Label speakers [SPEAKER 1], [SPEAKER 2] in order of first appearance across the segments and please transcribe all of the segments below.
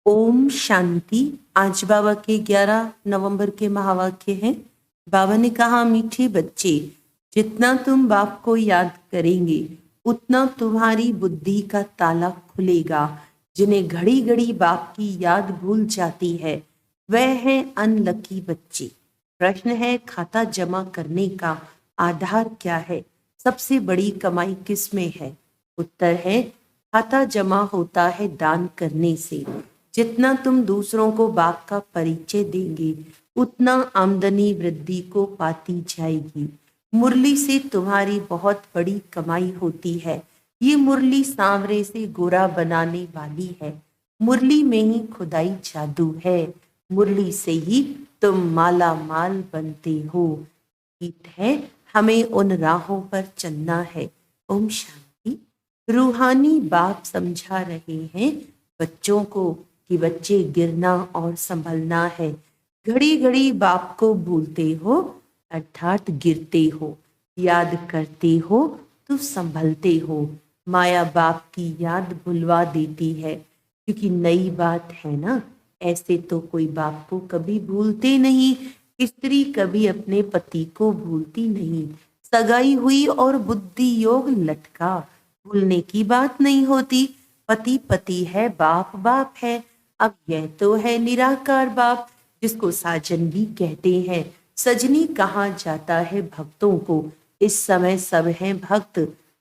[SPEAKER 1] ओम शांति। आज बाबा के 11 नवंबर के महावाक्य हैं। बाबा ने कहा, मीठे बच्चे, जितना तुम बाप को याद करेंगे उतना तुम्हारी बुद्धि का ताला खुलेगा। जिन्हें घड़ी घड़ी बाप की याद भूल जाती है वह है अनलकी बच्चे। प्रश्न है, खाता जमा करने का आधार क्या है? सबसे बड़ी कमाई किस में है? उत्तर है, खाता जमा होता है दान करने से। जितना तुम दूसरों को बाप का परिचय देंगे उतना आमदनी वृद्धि को पाती जाएगी। मुरली से तुम्हारी बहुत बड़ी कमाई होती है। ये मुरली सांवरे से गोरा बनाने वाली है। मुरली में ही खुदाई जादू है। मुरली से ही तुम माला माल बनते हो। गीत है, हमें उन राहों पर चलना है। ओम शांति। रूहानी बाप समझा रहे हैं बच्चों को कि बच्चे गिरना और संभलना है। घड़ी घड़ी बाप को भूलते हो अर्थात गिरते हो, याद करते हो तो संभलते हो। माया बाप की याद भुलवा देती है, क्योंकि नई बात है ना। ऐसे तो कोई बाप को कभी भूलते नहीं। स्त्री कभी अपने पति को भूलती नहीं। सगाई हुई और बुद्धि योग लटका, भूलने की बात नहीं होती। पति पति है, बाप बाप है। अब यह तो है निराकार बाप, जिसको साजन भी कहते हैं। सजनी कहा जाता है भक्तों को। इस समय सब हैं भक्त,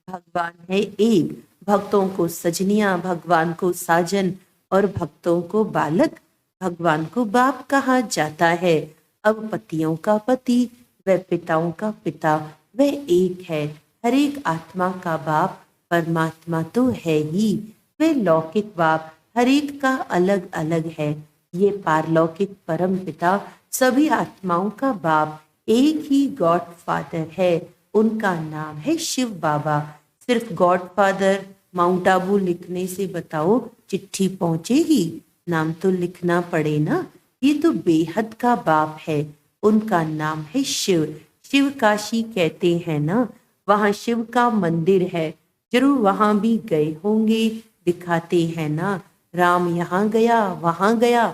[SPEAKER 1] भगवान है एक। भक्तों को सजनिया, भगवान को साजन, और भक्तों को बालक, भगवान को बाप कहा जाता है। अब पतियों का पति व पिताओं का पिता वह एक है। हर एक आत्मा का बाप परमात्मा तो है ही। वह लौकिक बाप हर एक का अलग अलग है। ये पारलौकिक परम पिता सभी आत्माओं का बाप एक ही गॉड फादर है। उनका नाम है शिव बाबा। सिर्फ गॉड फादर माउंट आबू लिखने से बताओ चिट्ठी पहुंचेगी? नाम तो लिखना पड़े ना। ये तो बेहद का बाप है। उनका नाम है शिव। शिव काशी कहते हैं ना, वहां शिव का मंदिर है। जरूर वहां भी गए होंगे, दिखाते हैं ना। राम यहाँ गया, वहां गया,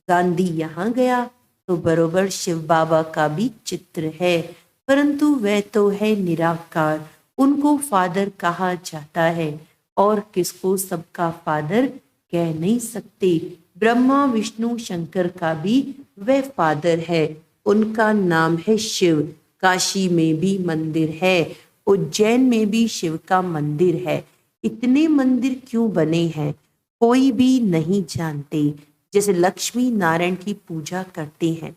[SPEAKER 1] गांधी यहाँ गया, तो बरोबर शिव बाबा का भी चित्र है। परंतु वह तो है निराकार। उनको फादर कहा जाता है, और किसको सबका फादर कह नहीं सकते। ब्रह्मा विष्णु शंकर का भी वह फादर है। उनका नाम है शिव। काशी में भी मंदिर है, उज्जैन में भी शिव का मंदिर है। इतने मंदिर क्यों बने हैं कोई भी नहीं जानते। जैसे लक्ष्मी नारायण की पूजा करते हैं,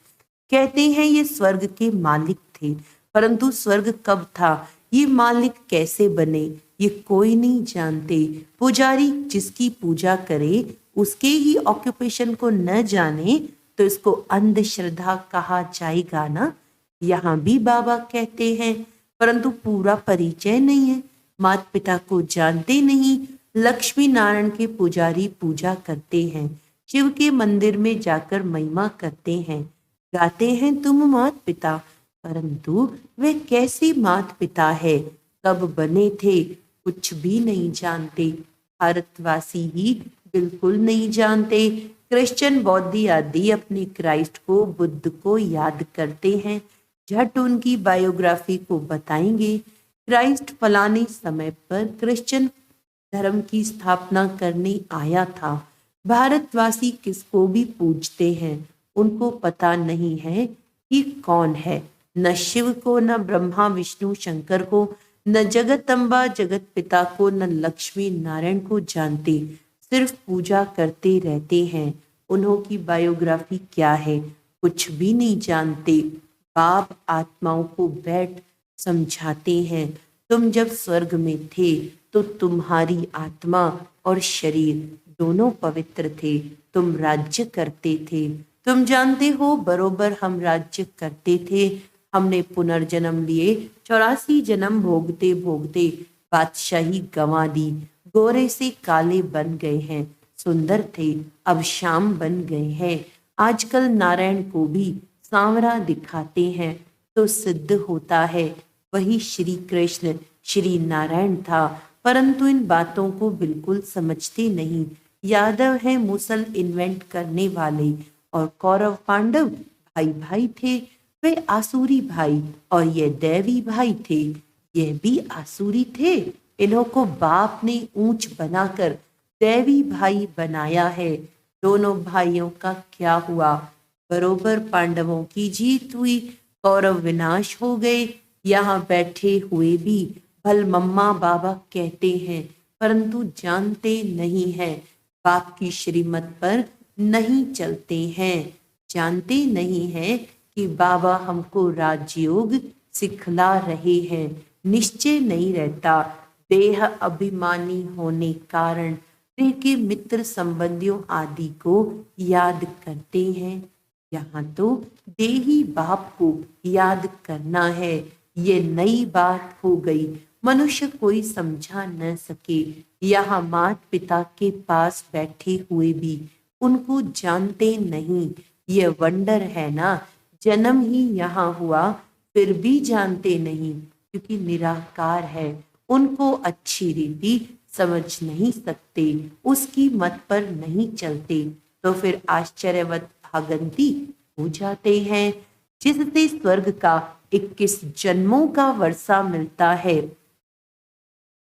[SPEAKER 1] कहते हैं ये स्वर्ग के मालिक थे, परंतु स्वर्ग कब था, ये मालिक कैसे बने, ये कोई नहीं जानते। पुजारी जिसकी पूजा करे उसके ही ऑक्यूपेशन को न जाने तो इसको अंधश्रद्धा कहा जाएगा ना। यहाँ भी बाबा कहते हैं, परंतु पूरा परिचय नहीं है, माता पिता को जानते नहीं। लक्ष्मी नारायण के पुजारी पूजा करते हैं, शिव के मंदिर में जाकर महिमा करते हैं, गाते हैं तुम मात पिता, परंतु वे कैसे मात पिता है, कब बने थे, कुछ भी नहीं जानते। भारतवासी ही बिल्कुल नहीं जानते। क्रिश्चियन बौद्ध आदि अपने क्राइस्ट को, बुद्ध को याद करते हैं, झट उनकी बायोग्राफी को बताएंगे। क्राइस्ट फलाने समय पर क्रिश्चियन धर्म की स्थापना करने आया था। भारतवासी किसको भी पूजते हैं, उनको पता नहीं है कि कौन है। न शिव को, न ब्रह्मा विष्णु शंकर को, न जगत अम्बा जगत पिता को, न लक्ष्मी नारायण को जानते। सिर्फ पूजा करते रहते हैं। उन्हों की बायोग्राफी क्या है कुछ भी नहीं जानते। बाप आत्माओं को बैठ समझाते हैं, तुम जब स्वर्ग में थे तो तुम्हारी आत्मा और शरीर दोनों पवित्र थे। तुम राज्य करते थे। तुम जानते हो बरोबर हम राज्य करते थे। हमने पुनर्जन्म लिए, 84 जन्म भोगते भोगते बादशाही गंवा दी। गोरे से काले बन गए हैं, सुंदर थे अब श्याम बन गए हैं। आजकल नारायण को भी सांवरा दिखाते हैं तो सिद्ध होता है वही श्री कृष्ण श्री नारायण था। परंतु इन बातों को बिल्कुल समझते नहीं। यादव हैं मुसल इन्वेंट करने वाले, और कौरव पांडव भाई भाई थे। वे आसुरी भाई और ये दैवी भाई थे, यह भी आसुरी थे। इन्हों को बाप ने ऊंच बनाकर दैवी भाई बनाया है। दोनों भाइयों का क्या हुआ? बरोबर पांडवों की जीत हुई, कौरव विनाश हो गए। यहाँ बैठे हुए भी भल मम्मा बाबा कहते हैं, परंतु जानते नहीं हैं, बाप की श्रीमत पर नहीं चलते हैं। जानते नहीं हैं कि बाबा हमको राजयोग सिखला रहे हैं। निश्चय नहीं रहता, देह अभिमानी होने कारण प्रिय के मित्र संबंधियों आदि को याद करते हैं। यहाँ तो देही बाप को याद करना है। ये नई बात हो गई, मनुष्य कोई समझा न सके। यहाँ माता पिता के पास बैठे हुए भी उनको जानते नहीं। ये वंडर है ना, जन्म ही यहाँ हुआ फिर भी जानते नहीं, क्योंकि निराकार है। उनको अच्छी रीति समझ नहीं सकते, उसकी मत पर नहीं चलते, तो फिर आश्चर्यवत भागंती हो जाते हैं। जिससे स्वर्ग का 21 जन्मों का वर्षा मिलता है,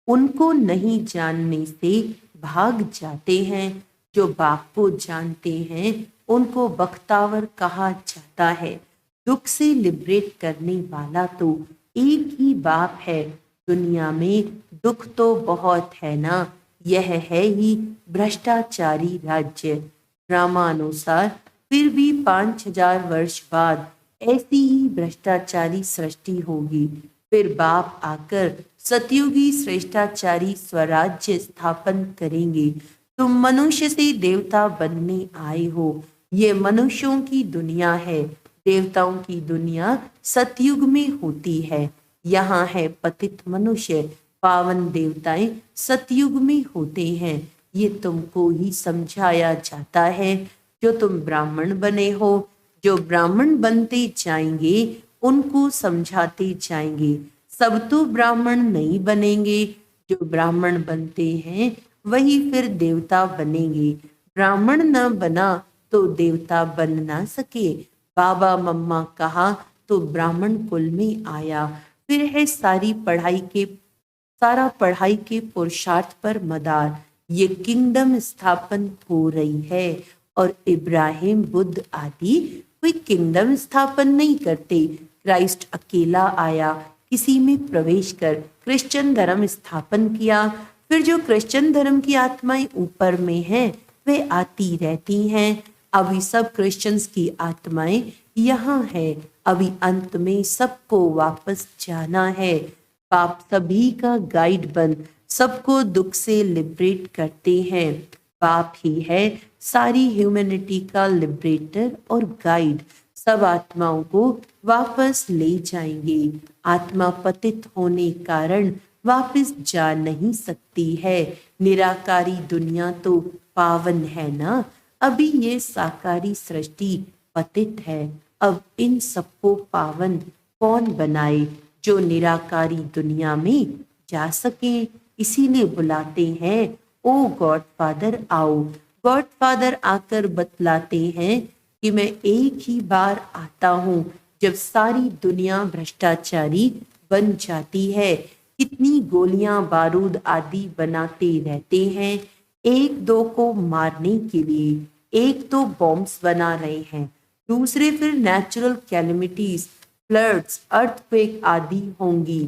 [SPEAKER 1] उनको नहीं जानने से भाग जाते हैं। जो बाप को जानते हैं उनको बख्तावर कहा जाता है। दुख से लिबरेट करने वाला तो एक ही बाप है। दुनिया में दुख तो बहुत है ना, यह है ही भ्रष्टाचारी राज्य। रामानुसार फिर भी 5000 वर्ष बाद ऐसी ही भ्रष्टाचारी सृष्टि होगी। फिर बाप आकर सतयुगी श्रेष्ठाचारी स्वराज्य स्थापन करेंगे। तुम मनुष्य से देवता बनने आए हो। ये मनुष्यों की दुनिया है, देवताओं की दुनिया सतयुग में होती है। यहाँ है पतित मनुष्य, पावन देवताएं सतयुग में होते हैं। ये तुमको ही समझाया जाता है। जो तुम ब्राह्मण बने हो, जो ब्राह्मण बनते जाएंगे उनको समझाते जाएंगे। सब तो ब्राह्मण नहीं बनेंगे। जो ब्राह्मण बनते हैं वही फिर देवता बनेंगे। ब्राह्मण न बना तो देवता बन ना सके। बाबा मम्मा कहा तो ब्राह्मण कुल में आया। फिर है सारा पढ़ाई के पुरुषार्थ पर मदार। ये किंगडम स्थापन हो रही है, और इब्राहिम बुद्ध आदि कोई किंगडम स्थापन नहीं करते। क्राइस्ट अकेला आया, किसी में प्रवेश कर क्रिश्चियन धर्म स्थापन किया। फिर जो क्रिश्चियन धर्म की आत्माएं ऊपर में हैं वे आती रहती हैं। अभी सब क्रिश्चियंस की आत्माएं यहाँ है। अभी अंत में सबको वापस जाना है। बाप सभी का गाइड बन सबको दुख से लिबरेट करते हैं। बाप ही है सारी ह्यूमैनिटी का लिबरेटर और गाइड। सब आत्माओं को वापस ले जाएंगे। आत्मा पतित होने कारण वापस जा नहीं सकती है। निराकारी दुनिया तो पावन है ना, अभी ये साकारी सृष्टि पतित है। अब इन सबको पावन कौन बनाए जो निराकारी दुनिया में जा सके। इसीलिए बुलाते हैं, ओ गॉड फादर आओ। गॉड फादर आकर बतलाते हैं कि मैं एक ही बार आता हूँ जब सारी दुनिया भ्रष्टाचारी बन जाती है। कितनी गोलियां बारूद आदि बनाते रहते हैं एक दो को मारने के लिए। एक तो बॉम्ब्स बना रहे हैं, दूसरे फिर नेचुरल कैलेमिटीज, फ्लड्स, अर्थक्वेक आदि होंगी।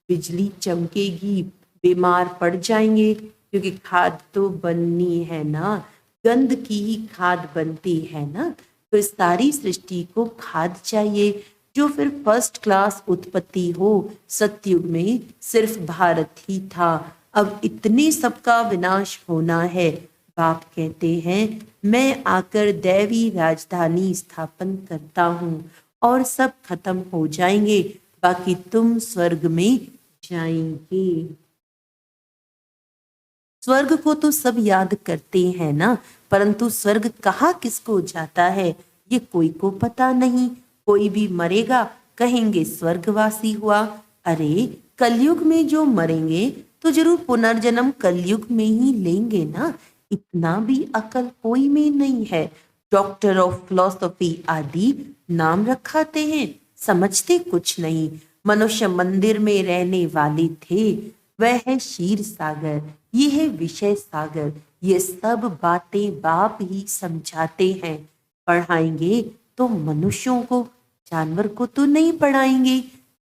[SPEAKER 1] बिजली चमकेगी, बीमार पड़ जाएंगे, क्योंकि खाद तो बननी है ना, गंध की ही खाद बनती है ना। तो इस सारी सृष्टि को खाद चाहिए, जो फिर फर्स्ट क्लास उत्पत्ति हो। सतयुग में सिर्फ भारत ही था, अब इतने सबका विनाश होना है। बाप कहते हैं, मैं आकर दैवी राजधानी स्थापन करता हूँ और सब खत्म हो जाएंगे, बाकी तुम स्वर्ग में जाएंगे। स्वर्ग को तो सब याद करते हैं ना, परंतु स्वर्ग कहाँ किसको जाता है ये कोई को पता नहीं। कोई भी मरेगा कहेंगे स्वर्गवासी हुआ। अरे कलयुग में जो मरेंगे तो जरूर पुनर्जन्म कलयुग में ही लेंगे ना। इतना भी अकल कोई में नहीं है। डॉक्टर ऑफ फिलोसफी आदि नाम रखाते हैं, समझते कुछ नहीं। मनुष्य मंदिर में रहने वाले थे, वह है क्षीर सागर, ये है विषय सागर। ये सब बातें बाप ही समझाते हैं। पढ़ाएंगे तो मनुष्यों को, जानवर को तो नहीं पढ़ाएंगे।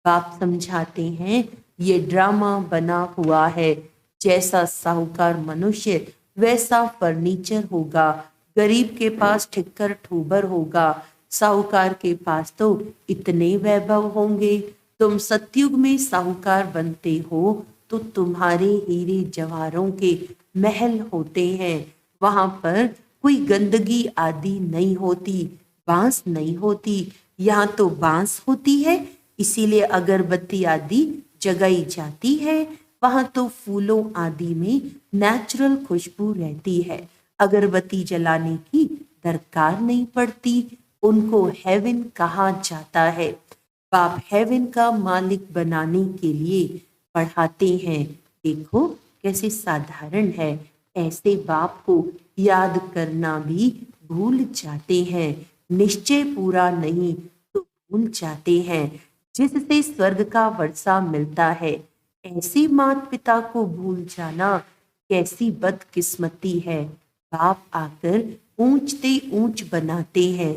[SPEAKER 1] बाप समझाते हैं ये ड्रामा बना हुआ है। जैसा साहूकार मनुष्य वैसा फर्नीचर होगा। गरीब के पास ठिक्कर ठोबर होगा, साहूकार के पास तो इतने वैभव होंगे। तुम सतयुग में साहूकार बनते हो तो तुम्हारे हीरे जवाहरों के महल होते हैं। वहां पर कोई गंदगी आदि नहीं होती, बांस नहीं होती। यहाँ तो बांस होती है, इसीलिए अगरबत्ती आदि जगाई जाती है। वहां तो फूलों आदि में नेचुरल खुशबू रहती है, अगरबत्ती जलाने की दरकार नहीं पड़ती। उनको हेवन कहा जाता है। बाप हेवन का मालिक बनाने के लिए पढ़ाते हैं। देखो कैसे साधारण है। ऐसे बाप को याद करना भी भूल जाते हैं। निश्चय पूरा नहीं तो भूल जाते हैं, जिससे स्वर्ग का वर्षा मिलता है। ऐसे माता पिता को भूल जाना कैसी बदकिस्मती है। बाप आकर ऊंचते ऊंच बनाते हैं।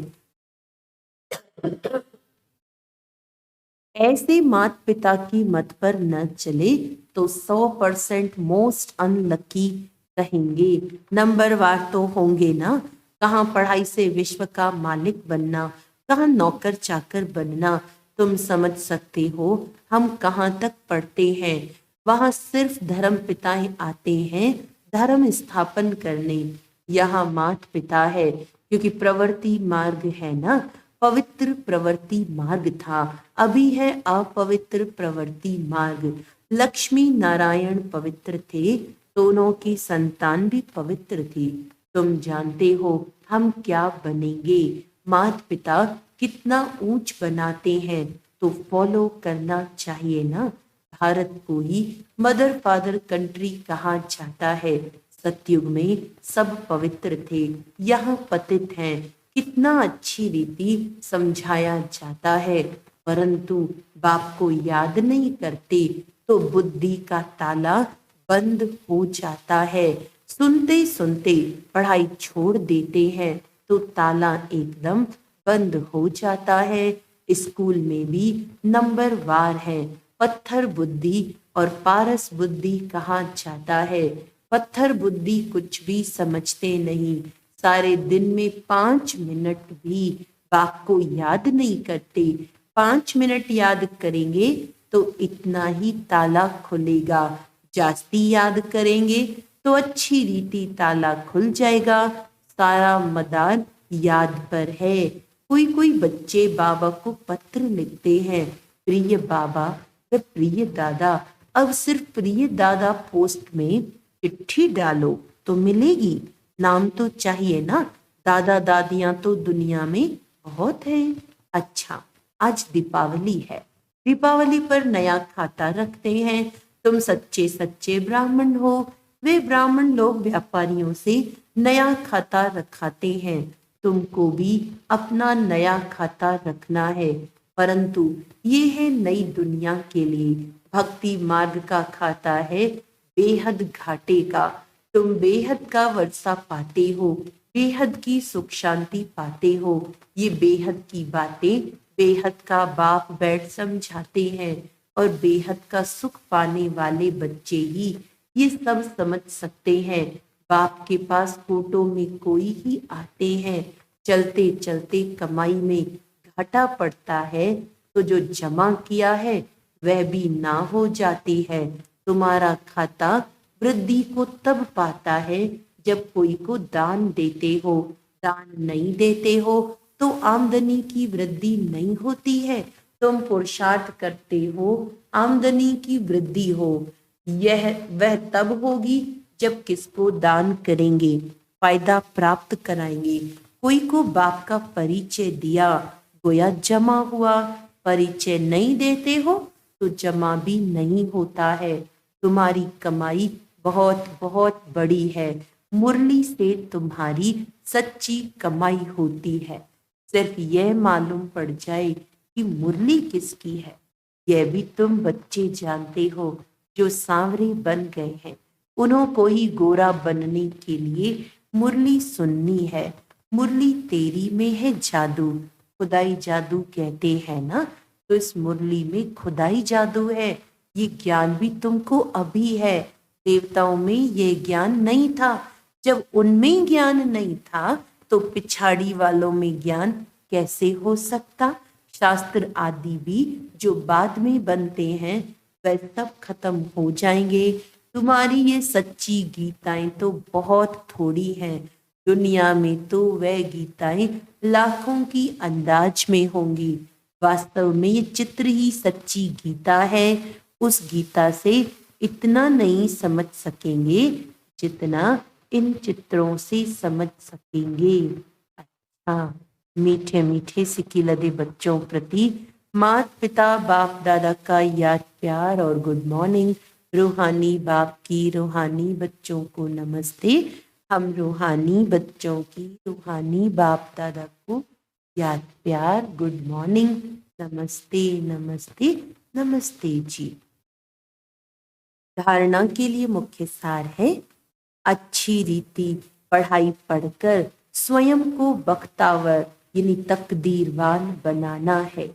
[SPEAKER 1] ऐसे माता पिता की मत पर न चले तो 100% मोस्ट अनलकी कहेंगे। नंबरवार तो होंगे ना। कहाँ पढ़ाई से विश्व का मालिक बनना, कहाँ नौकर चाकर बनना। तुम समझ सकते हो हम कहाँ तक पढ़ते हैं। वहां सिर्फ धर्म पिताएं आते हैं धर्म स्थापन करने। यहाँ मात पिता है, क्योंकि प्रवृत्ति मार्ग है ना। पवित्र प्रवृत्ति मार्ग था, अभी है अपवित्र प्रवृत्ति मार्ग। लक्ष्मी नारायण पवित्र थे, दोनों की संतान भी पवित्र थी। तुम जानते हो हम क्या बनेंगे। माता पिता कितना ऊंच बनाते हैं तो फॉलो करना चाहिए ना। भारत को ही मदर फादर कंट्री कहा जाता है। सतयुग में सब पवित्र थे, यहाँ पतित हैं। कितना अच्छी रीति समझाया जाता है, परंतु बाप को याद नहीं करते तो बुद्धि का ताला बंद हो जाता है। सुनते सुनते पढ़ाई छोड़ देते हैं तो ताला एकदम बंद हो जाता है। स्कूल में भी नंबर वार है। पत्थर बुद्धि और पारस बुद्धि कहा जाता है। पत्थर बुद्धि कुछ भी समझते नहीं, सारे दिन में 5 मिनट भी बाप को याद नहीं करते। 5 मिनट याद करेंगे तो इतना ही ताला खुलेगा, जास्ती याद करेंगे तो अच्छी रीति ताला खुल जाएगा। सारा मदार याद पर है। कोई कोई बच्चे बाबा को पत्र लिखते हैं, प्रिय बाबा व प्रिय दादा। अब सिर्फ प्रिय दादा पोस्ट में चिट्ठी डालो तो मिलेगी, नाम तो चाहिए ना। दादा दादियां तो दुनिया में बहुत है। अच्छा, आज दीपावली है, दीपावली पर नया खाता रखते हैं। तुम सच्चे सच्चे ब्राह्मण हो। वे ब्राह्मण लोग व्यापारियों से नया खाता रखाते हैं। तुमको भी अपना नया खाता रखना है, परंतु ये है नई दुनिया के लिए। भक्ति मार्ग का खाता है बेहद घाटे का। तुम बेहद का वर्षा पाते हो, बेहद की सुख शांति पाते हो। ये बेहद की बातें बेहद का बाप बैठ समझाते हैं, और बेहद का सुख पाने वाले बच्चे ही ये सब समझ सकते हैं। बाप के पास फोटो में कोई ही आते हैं। चलते चलते कमाई में घाटा पड़ता है तो जो जमा किया है वह भी ना हो जाती है। तुम्हारा खाता वृद्धि को तब पाता है जब कोई को दान देते हो। दान नहीं देते हो तो आमदनी की वृद्धि नहीं होती है। तुम पुरुषार्थ करते हो, आमदनी की वृद्धि हो। यह वह तब होगी जब किसको दान करेंगे, फायदा प्राप्त कराएंगे। कोई को बाप का परिचय दिया, गोया जमा हुआ। परिचय नहीं देते हो तो जमा भी नहीं होता है। तुम्हारी कमाई बहुत बहुत बड़ी है, मुरली से तुम्हारी सच्ची कमाई होती है। सिर्फ यह मालूम पड़ जाए कि मुरली किसकी है, यह भी तुम बच्चे जानते हो जो सांवरे बन गए हैं। उन्हों को ही गोरा बनने के लिए मुरली सुननी है। मुरली तेरी में है जादू, खुदाई जादू कहते हैं ना, तो इस मुरली में खुदाई जादू है। ये ज्ञान भी तुमको अभी है, देवताओं में ये ज्ञान नहीं था। जब उनमें ज्ञान नहीं था तो पिछाड़ी वालों में ज्ञान कैसे हो सकता। शास्त्र आदि भी जो बाद में बनते हैं वह सब खत्म हो जाएंगे। तुम्हारी ये सच्ची गीताएं तो बहुत थोड़ी हैं, दुनिया में तो वह गीताएं लाखों की अंदाज में होंगी। वास्तव में ये चित्र ही सच्ची गीता है। उस गीता से इतना नहीं समझ सकेंगे जितना इन चित्रों से समझ सकेंगे। अच्छा, मीठे मीठे सिकिलदे बच्चों प्रति माता पिता बाप दादा का याद प्यार और गुड मॉर्निंग। रूहानी बाप की रूहानी बच्चों को नमस्ते। हम रूहानी बच्चों की रूहानी बाप दादा को याद प्यार गुड मॉर्निंग, नमस्ते नमस्ते नमस्ते जी। धारणा के लिए मुख्य सार है, अच्छी रीति पढ़ाई पढ़कर स्वयं को बख्तावर यानी तकदीरवान बनाना है।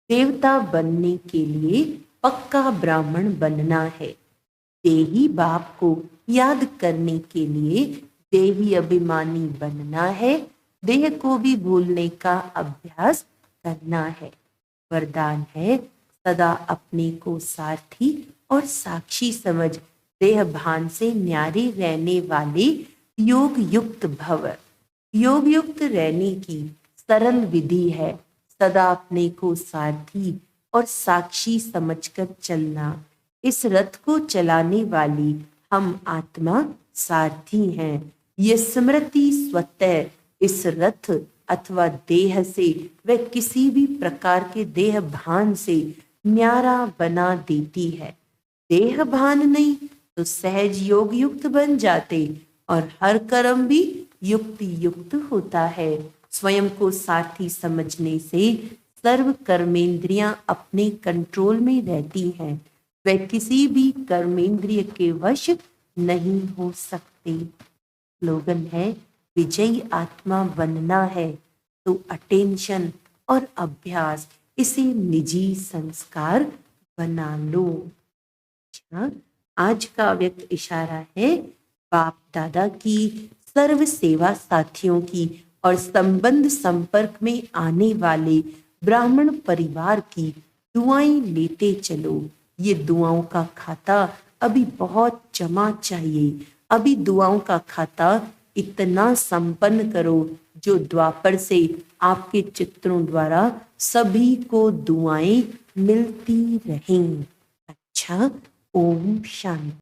[SPEAKER 1] देवता बनने के लिए पक्का ब्राह्मण बनना है। देही बाप को याद करने के लिए देही अभिमानी बनना है। देह को भी भूलने का अभ्यास करना है। वरदान है, सदा अपने को सारथी और साक्षी समझ देह भान से न्यारे रहने वाले योग युक्त भव। योग युक्त रहने की सरल विधि है सदा अपने को सारथी और साक्षी समझकर चलना। इस रथ को चलाने वाली हम आत्मा सारथी हैं। ये स्मृति स्वतः इस रथ अथवा देह से व किसी भी प्रकार के देह भान से न्यारा बना देती है। देह भान नहीं तो सहज योग युक्त बन जाते और हर कर्म भी युक्ति युक्त होता है। स्वयं को सारथी समझने से सर्व कर्मेंद्रियां अपने कंट्रोल में रहती हैं। वह किसी भी कर्मेंद्रिय के वश नहीं हो सकते। स्लोगन है, विजयी आत्मा बनना है तो अटेंशन और अभ्यास इसे निजी संस्कार बना लो। अच्छा, आज का व्यक्त इशारा है बाप दादा की, सर्व सेवा साथियों की और संबंध संपर्क में आने वाले ब्राह्मण परिवार की दुआएं लेते चलो। ये दुआओं का खाता अभी बहुत जमा चाहिए। अभी दुआओं का खाता इतना संपन्न करो जो द्वापर से आपके चित्रों द्वारा सभी को दुआएं मिलती रहें। अच्छा, ओम शांति।